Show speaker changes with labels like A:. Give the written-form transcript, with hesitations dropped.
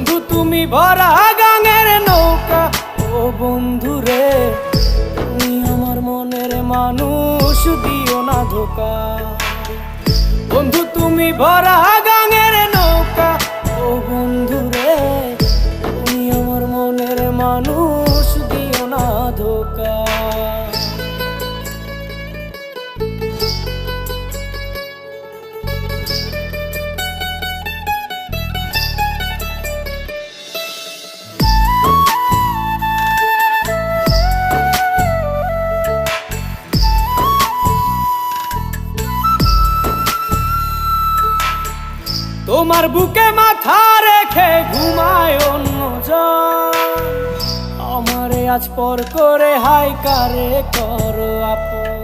A: বন্ধু তুমি ভরা গাঙের নৌকা, ও বন্ধু রে তুমি আমার মনের মানুষ, দিও না ধোকা। বন্ধু তুমি ভরা গাঙের নৌকা, ও বন্ধু রে তুমি আমার মনের মানুষ, দিও না ধোকা। তোমার বুকে মাথা রেখে ঘুমায় অন্যজন, আমারে আজ পর করে হাই কারে করো আপন।